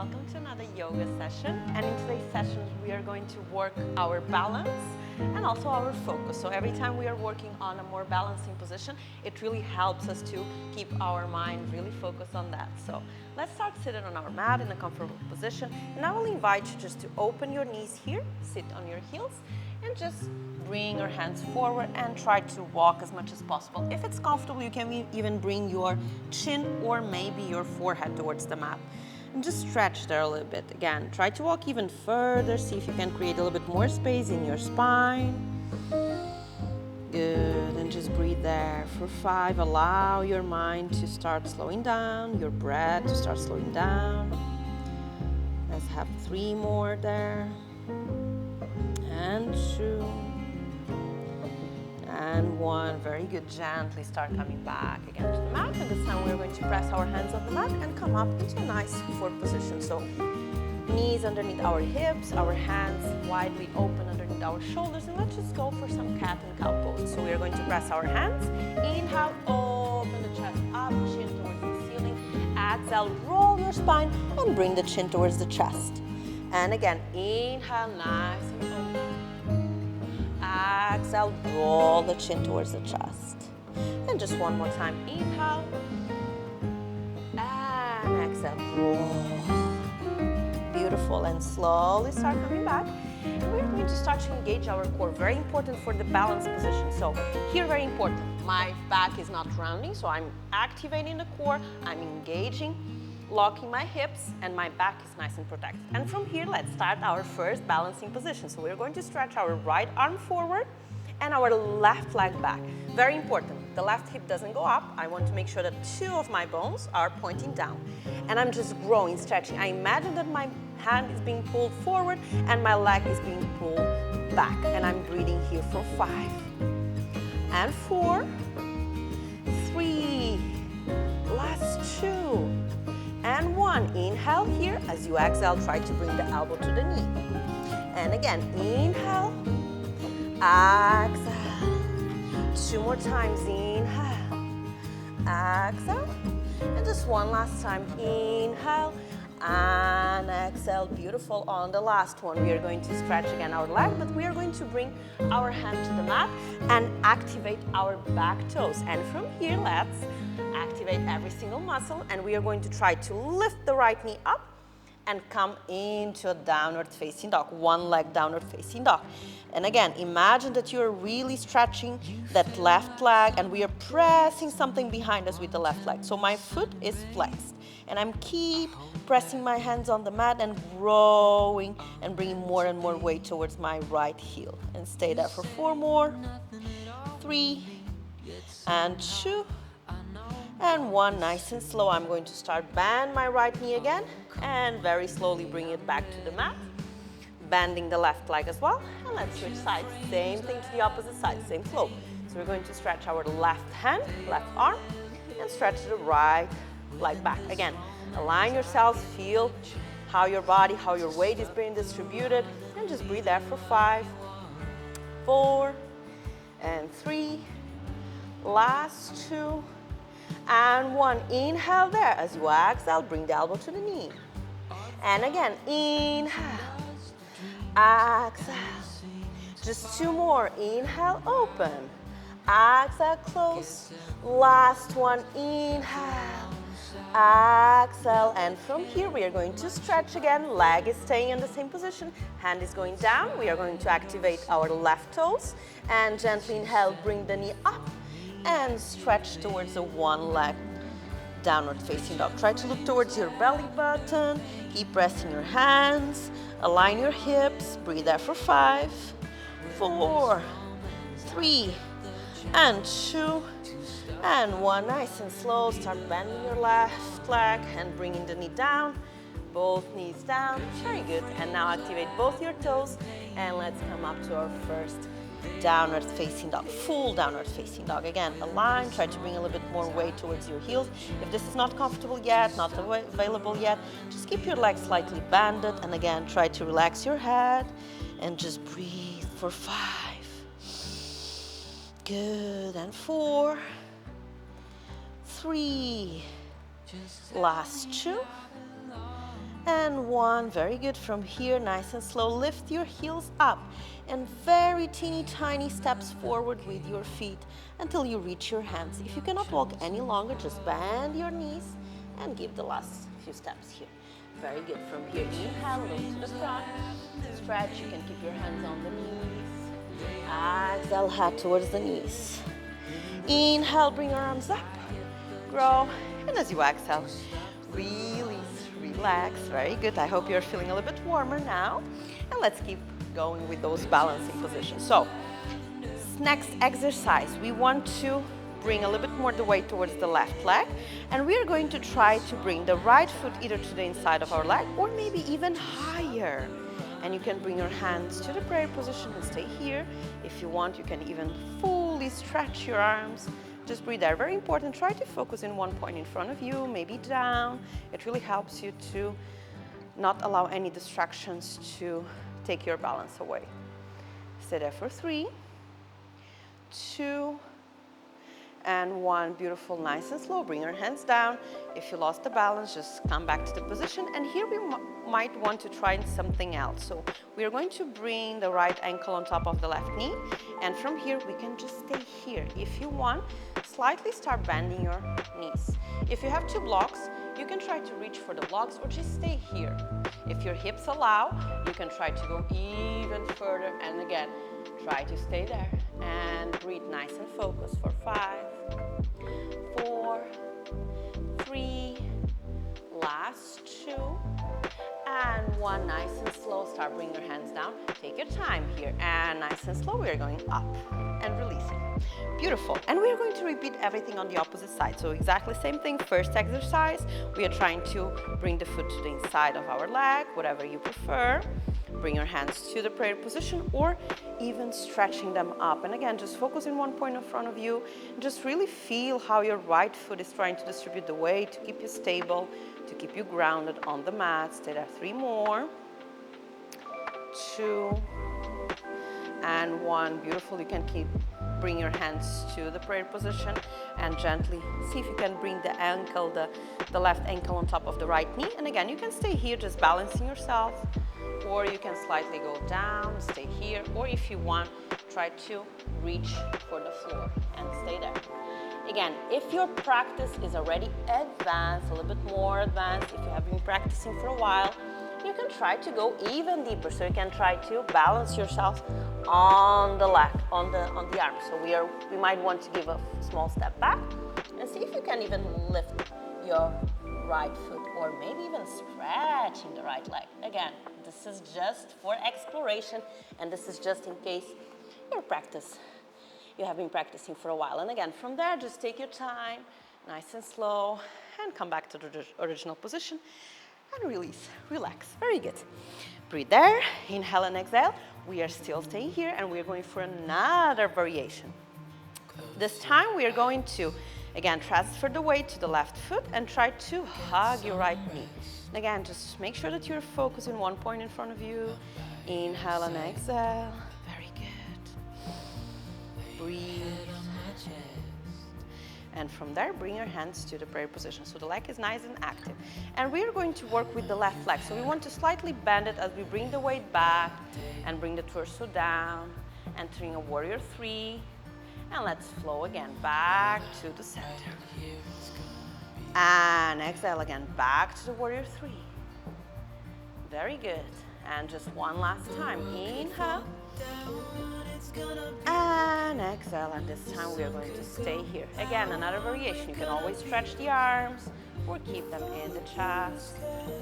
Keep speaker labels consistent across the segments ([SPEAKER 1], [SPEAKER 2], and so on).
[SPEAKER 1] welcome to another yoga session. And in today's session, we are going to work our balance and also our focus. So every time we are working on a more balancing position, it really helps us to keep our mind really focused on that. So let's start sitting on our mat in a comfortable position. And I will invite you just to open your knees here, sit on your heels, and just bring your hands forward and try to walk as much as possible. If it's comfortable, you can even bring your chin or maybe your forehead towards the mat. And just stretch there a little bit. Again, try to walk even further. See if you can create a little bit more space in your spine. Good, and just breathe there for 5. Allow your mind to start slowing down, your breath to start slowing down. Let's have 3 more there. And 2. And 1, very good. Gently start coming back again to the mat. And this time we're going to press our hands on the mat and come up into a nice forward position. So knees underneath our hips, our hands widely open underneath our shoulders. And let's just go for some cat and cow pose. So we are going to press our hands. Inhale, open the chest up, chin towards the ceiling. Exhale, roll your spine and bring the chin towards the chest. And again, inhale, nice and open. Exhale, roll the chin towards the chest. And just one more time. Inhale. And exhale, roll. Beautiful. And slowly start coming back. And we're going to start to engage our core. Very important for the balance position. So here, very important. My back is not rounding, so I'm activating the core. I'm engaging, locking my hips, and my back is nice and protected. And from here, let's start our first balancing position. So we're going to stretch our right arm forward and our left leg back. Very important. The left hip doesn't go up. I want to make sure that 2 of my bones are pointing down. And I'm just growing, stretching. I imagine that my hand is being pulled forward and my leg is being pulled back. And I'm breathing here for 5. And 4. 3. Last 2. And 1. Inhale here. As you exhale, try to bring the elbow to the knee. And again, inhale. Exhale. 2 more times. Inhale. Exhale. And just one last time. Inhale. And exhale. Beautiful. On the last one, we are going to stretch again our leg, but we are going to bring our hand to the mat and activate our back toes. And from here, let's activate every single muscle, and we are going to try to lift the right knee up and come into a downward facing dog, one leg downward facing dog. And again, imagine that you're really stretching that left leg and we are pressing something behind us with the left leg. So my foot is flexed and I'm keep pressing my hands on the mat and growing and bringing more and more weight towards my right heel. And stay there for 4 more, 3, and 2, and 1. Nice and slow. I'm going to start bend my right knee again and very slowly bring it back to the mat. Bending the left leg as well. And let's switch sides. Same thing to the opposite side, same flow. So we're going to stretch our left hand, left arm, and stretch the right leg back. Again, align yourselves, feel how your body, how your weight is being distributed, and just breathe there for 5, 4, and 3, last 2, and 1. Inhale there. As you exhale, bring the elbow to the knee. And again, inhale. Exhale. Just 2 more. Inhale, open. Exhale, close. Last one. Inhale. Exhale. And from here, we are going to stretch again. Leg is staying in the same position. Hand is going down. We are going to activate our left toes. And gently inhale, bring the knee up. And stretch towards a one leg downward facing dog. Try to look towards your belly button. Keep pressing your hands. Align your hips. Breathe there for 5, 4, 3, and 2, and 1. Nice and slow. Start bending your left leg and bringing the knee down. Both knees down. Very good. And now activate both your toes. And let's come up to our first downward facing dog, full downward facing dog. Again, align, try to bring a little bit more weight towards your heels. If this is not comfortable yet, not available yet, just keep your legs slightly bended. And again, try to relax your head and just breathe for 5. Good. And 4, 3, last 2, and one. Very good. From here, nice and slow, lift your heels up and very teeny tiny steps forward with your feet until you reach your hands. If you cannot walk any longer, just bend your knees and give the last few steps here. Very good. From here, inhale, look to the front, stretch. You can keep your hands on the knees. Exhale, head towards the knees. Inhale, bring your arms up, grow, and as you exhale, release, relax. Very good. I hope you're feeling a little bit warmer now. And let's keep going with those balancing positions. So, next exercise, we want to bring a little bit more the weight towards the left leg, and we are going to try to bring the right foot either to the inside of our leg or maybe even higher. And you can bring your hands to the prayer position and stay here. If you want, you can even fully stretch your arms. Just breathe there. Very important. Try to focus in one point in front of you, maybe down. It really helps you to not allow any distractions to take your balance away. Stay there for 3, 2, and 1. Beautiful, nice and slow. Bring your hands down. If you lost the balance, just come back to the position. And here we might want to try something else. So we are going to bring the right ankle on top of the left knee. And from here, we can just stay here. If you want, slightly start bending your knees. If you have 2 blocks, you can try to reach for the blocks or just stay here. If your hips allow, you can try to go even further. And again, try to stay there and breathe nice and focused for 5, 4, 3, last 2, and 1. Nice and slow. Start bringing your hands down. Take your time here, and nice and slow. We are going up and releasing. Beautiful. And we are going to repeat everything on the opposite side. So exactly same thing. First exercise, we are trying to bring the foot to the inside of our leg, whatever you prefer. Bring your hands to the prayer position or even stretching them up. And again, just focus in one point in front of you. And just really feel how your right foot is trying to distribute the weight to keep you stable, to keep you grounded on the mat. Stay there. 3 more. 2 and 1. Beautiful. You can bring your hands to the prayer position and gently see if you can bring the ankle, the left ankle on top of the right knee. And again, you can stay here just balancing yourself, or you can slightly go down, stay here, or if you want, try to reach for the floor and stay there. Again, if your practice is already advanced, a little bit more advanced, if you have been practicing for a while, you can try to go even deeper. So you can try to balance yourself on the leg, on the arm. So we might want to give a small step back and see if you can even lift your right foot or maybe even stretching the right leg. Again, this is just for exploration, and this is just in case you have been practicing for a while. And again, from there, just take your time, nice and slow, and come back to the original position and release, relax. Very good. Breathe there, inhale and exhale. We are still staying here, and we are going for another variation. This time we are going to, again, transfer the weight to the left foot and try to hug your right knee. And again, just make sure that you're focused in one point in front of you. Inhale and exhale. Very good. Breathe. And from there, bring your hands to the prayer position. So the leg is nice and active. And we are going to work with the left leg. So we want to slightly bend it as we bring the weight back and bring the torso down, entering a warrior 3. And let's flow again back to the center. And exhale again, back to the warrior 3. Very good. And just one last time. Inhale. And exhale. And this time we are going to stay here. Again, another variation. You can always stretch the arms or keep them in the chest.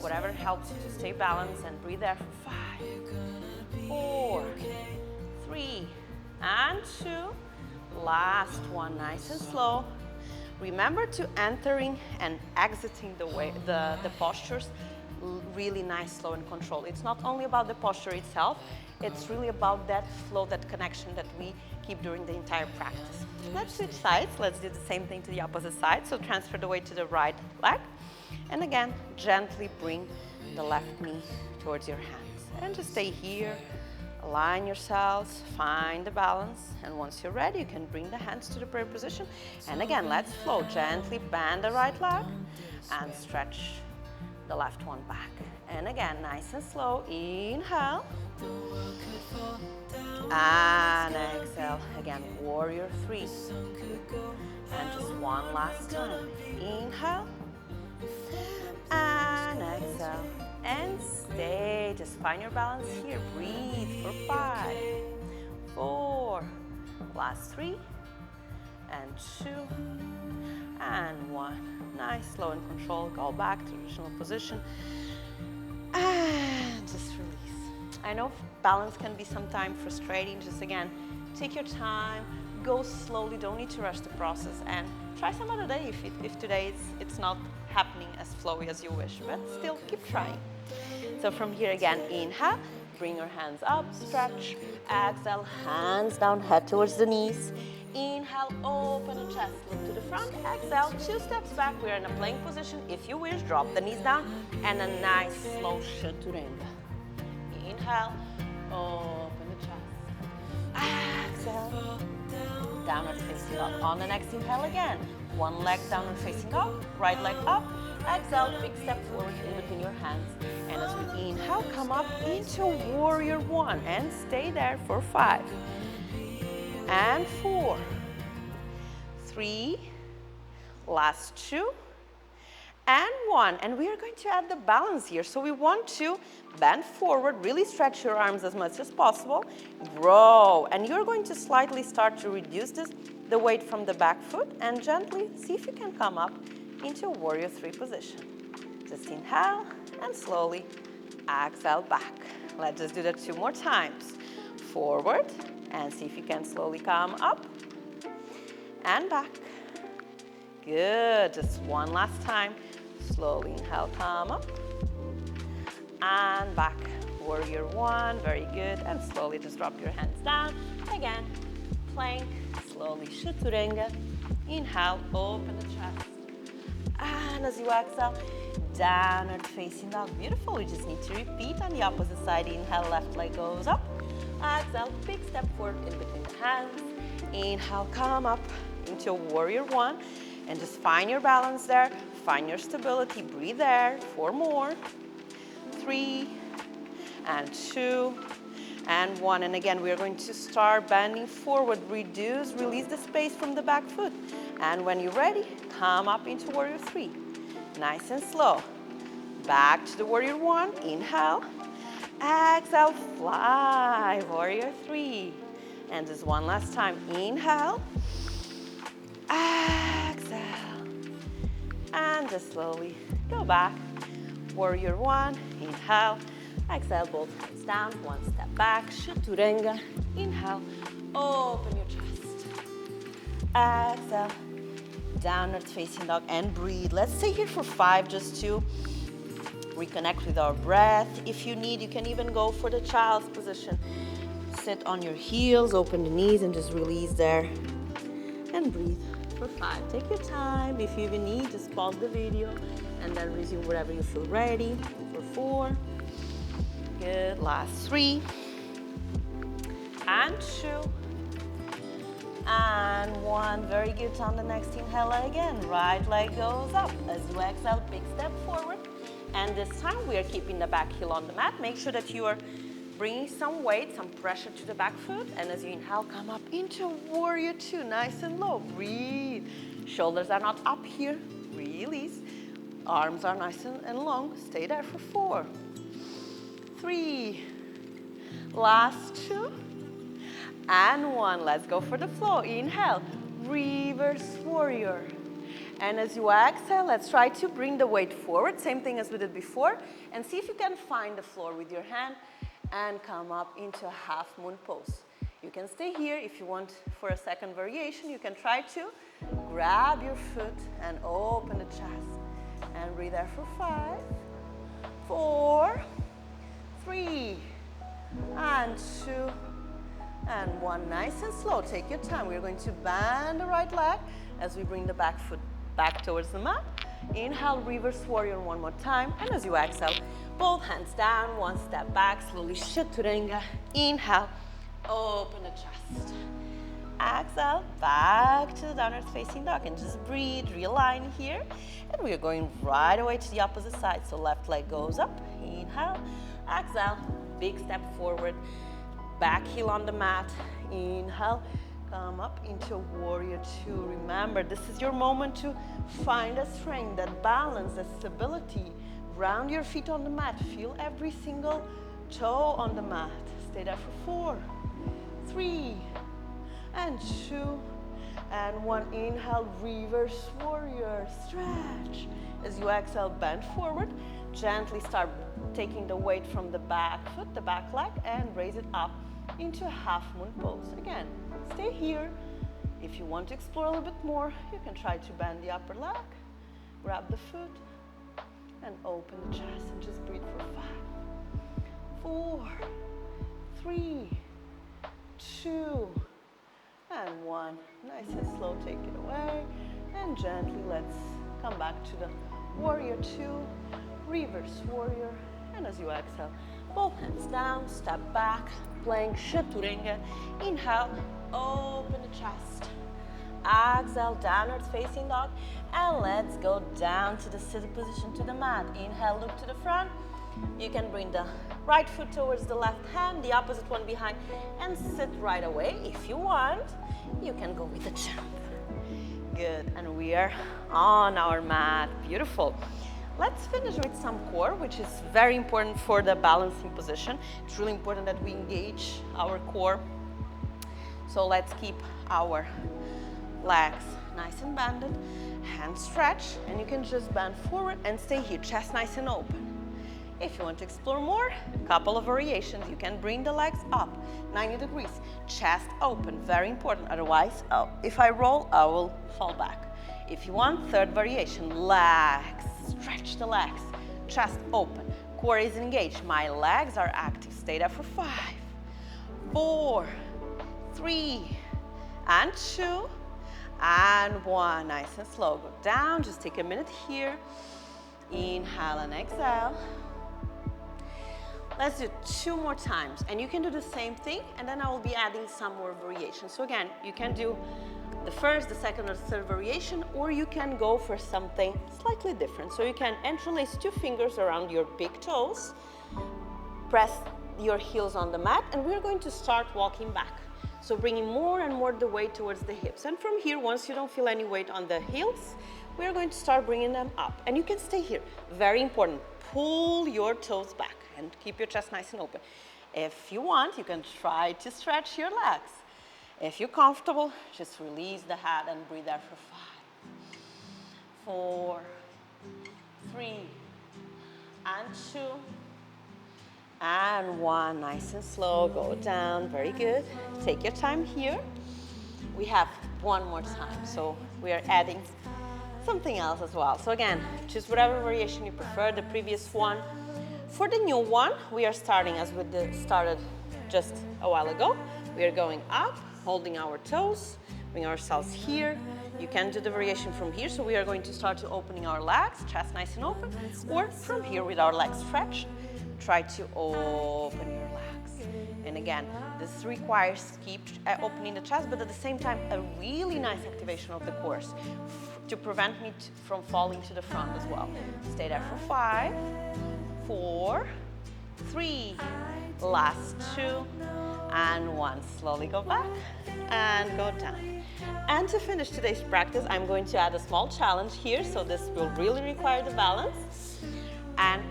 [SPEAKER 1] Whatever helps you to stay balanced, and breathe there for 5, 4, 3, and 2. Last one, nice and slow. Remember to entering and exiting the postures really nice, slow, and controlled. It's not only about the posture itself, it's really about that flow, that connection that we keep during the entire practice. Let's switch sides. Let's do the same thing to the opposite side. So transfer the weight to the right leg. And again, gently bring the left knee towards your hands. And just stay here. Align yourselves, find the balance, and once you're ready, you can bring the hands to the prayer position. And again, let's flow. Gently bend the right leg and stretch the left one back. And again, nice and slow. Inhale. And exhale. Again, warrior three. And just one last time. Inhale. And exhale. And stay. Just find your balance here. Breathe for 5, 4, last 3, and 2, and 1. Nice, slow and control. Go back to original position. And just release. I know balance can be sometimes frustrating. Just again, take your time. Go slowly. Don't need to rush the process. And try some other day if today it's not happening as flowy as you wish. But still, keep trying. So from here again, inhale. Bring your hands up, stretch. Exhale, hands down, head towards the knees. Inhale, open the chest, look to the front. Exhale, 2 steps back. We're in a plank position. If you wish, drop the knees down. And a nice slow chaturanga. Inhale, open the chest. Exhale, downward facing dog. On the next inhale again. One leg downward facing dog, right leg up. Exhale, big step forward in between your hands. And as we inhale, come up into warrior one and stay there for 5, and 4, 3, last 2, and 1. And we are going to add the balance here. So we want to bend forward, really stretch your arms as much as possible, grow. And you're going to slightly start to reduce the weight from the back foot and gently see if you can come up into warrior 3 position. Just inhale and slowly exhale back. Let's just do that 2 more times. Forward and see if you can slowly come up and back. Good, just one last time. Slowly inhale, come up and back. Warrior 1, very good. And slowly just drop your hands down. Again, plank, slowly chaturanga. Inhale, open the chest. And as you exhale, downward facing dog. Beautiful. We just need to repeat on the opposite side. Inhale, left leg goes up. Exhale, big step forward in between the hands. Inhale, come up into warrior 1. And just find your balance there. Find your stability. Breathe there. 4 more. 3, and 2, and 1. And again, we are going to start bending forward. Reduce, release the space from the back foot. And when you're ready, come up into warrior 3. Nice and slow. Back to the warrior 1. Inhale. Exhale, fly. Warrior 3. And just one last time. Inhale. Exhale. And just slowly go back. Warrior 1. Inhale. Exhale, both hands down. 1 step back. Chaturanga. Inhale. Open your chest. Exhale. Downward facing dog and breathe. Let's stay here for 5 just to reconnect with our breath. If you need, you can even go for the child's position. Sit on your heels, open the knees, and just release there. And breathe for 5. Take your time. If you even need, just pause the video and then resume wherever you feel ready. For 4. Good. Last 3. And 2. And 1. Very good. On the next inhale again. Right leg goes up. As you exhale, big step forward. And this time we are keeping the back heel on the mat. Make sure that you are bringing some weight, some pressure to the back foot. And as you inhale, come up into warrior 2. Nice and low. Breathe. Shoulders are not up here. Release. Arms are nice and long. Stay there for 4. 3. Last 2. And 1. Let's go for the flow. Inhale. Reverse warrior. And as you exhale, let's try to bring the weight forward. Same thing as we did before. And see if you can find the floor with your hand and come up into a half moon pose. You can stay here. If you want for a second variation, you can try to grab your foot and open the chest. And breathe there for 5, 4, 3, and 2, and 1. Nice and slow. Take your time. We're going to bend the right leg as we bring the back foot back towards the mat. Inhale, reverse warrior 1 more time. And as you exhale, both hands down, 1 step back, slowly chaturanga. Inhale, open the chest. Exhale, back to the downward facing dog, and just breathe, realign here. And we are going right away to the opposite side. So left leg goes up, inhale, exhale, big step forward, back heel on the mat, inhale, come up into warrior two. Remember, this is your moment to find a strength, that balance, that stability. Ground your feet on the mat, feel every single toe on the mat. Stay there for 4, 3, and 2, and 1. Inhale, reverse warrior, stretch. As you exhale, bend forward, gently start taking the weight from the back foot, the back leg, and raise it up into a half moon pose. Again, stay here. If you want to explore a little bit more, you can try to bend the upper leg, grab the foot, and open the chest, and just breathe for 5, 4, 3, 2, and 1. Nice and slow, take it away. And gently, let's come back to the warrior two, reverse warrior. And as you exhale, both hands down, step back, plank chaturanga. Inhale, open the chest. Exhale, downwards facing dog. And let's go down to the seated position to the mat. Inhale, look to the front. You can bring the right foot towards the left hand, the opposite one behind, and sit right away. If you want, you can go with a jump. Good, and we are on our mat. Beautiful. Let's finish with some core, which is very important for the balancing position. It's really important that we engage our core. So let's keep our legs nice and bended, hands stretched, and you can just bend forward and stay here, chest nice and open. If you want to explore more, a couple of variations. You can bring the legs up 90 degrees, chest open, very important. Otherwise, if I roll, I will fall back. If you want, third variation, legs, stretch the legs, chest open, core is engaged, my legs are active. Stay there for 5, 4, 3, and 2, and 1. Nice and slow. Go down, just take a minute here. Inhale and exhale. Let's do 2 more times, and you can do the same thing, and then I will be adding some more variations. So again, you can do the first, the second, or the third variation, or you can go for something slightly different. So you can interlace 2 fingers around your big toes, press your heels on the mat, and we're going to start walking back. So bringing more and more the weight towards the hips. And from here, once you don't feel any weight on the heels, we're going to start bringing them up. And you can stay here. Very important. Pull your toes back and keep your chest nice and open. If you want, you can try to stretch your legs. If you're comfortable, just release the head and breathe there for 5, 4, 3, and 2, and 1. Nice and slow. Go down. Very good. Take your time here. We have 1 more time, so we are adding something else as well. So again, choose whatever variation you prefer, the previous one. For the new one, we are starting as we started just a while ago. We are going up, holding our toes, bring ourselves here. You can do the variation from here, so we are going to start to opening our legs, chest nice and open, or from here with our legs stretched, try to open your legs. And again, this requires keep opening the chest, but at the same time, a really nice activation of the core to prevent me from falling to the front as well. Stay there for 5, 4, 3, last 2, and 1. Slowly go back and go down. And to finish today's practice, I'm going to add a small challenge here, so this will really require the balance. And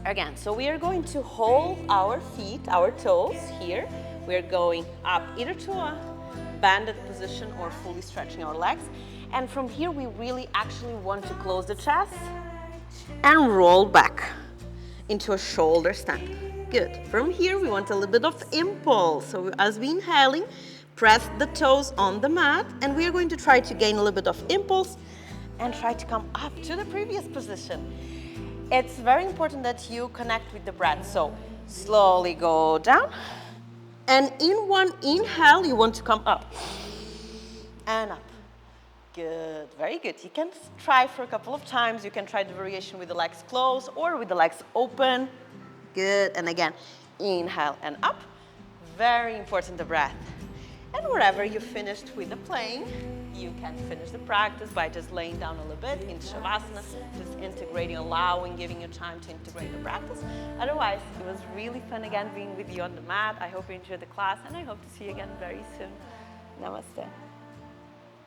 [SPEAKER 1] again, so we are going to hold our feet, our toes here. We're going up either to a banded position or fully stretching our legs. And from here, we really actually want to close the chest and roll back into a shoulder stand. Good. From here, we want a little bit of impulse. So as we inhaling, press the toes on the mat, and we are going to try to gain a little bit of impulse and try to come up to the previous position. It's very important that you connect with the breath. So slowly go down, and in one inhale, you want to come up and up. Good, very good. You can try for a couple of times. You can try the variation with the legs closed or with the legs open. Good, and again, inhale and up. Very important, the breath. And wherever you finished with the playing, you can finish the practice by just laying down a little bit in Shavasana, just integrating, allowing, giving you time to integrate the practice. Otherwise, it was really fun again being with you on the mat. I hope you enjoyed the class, and I hope to see you again very soon. Namaste.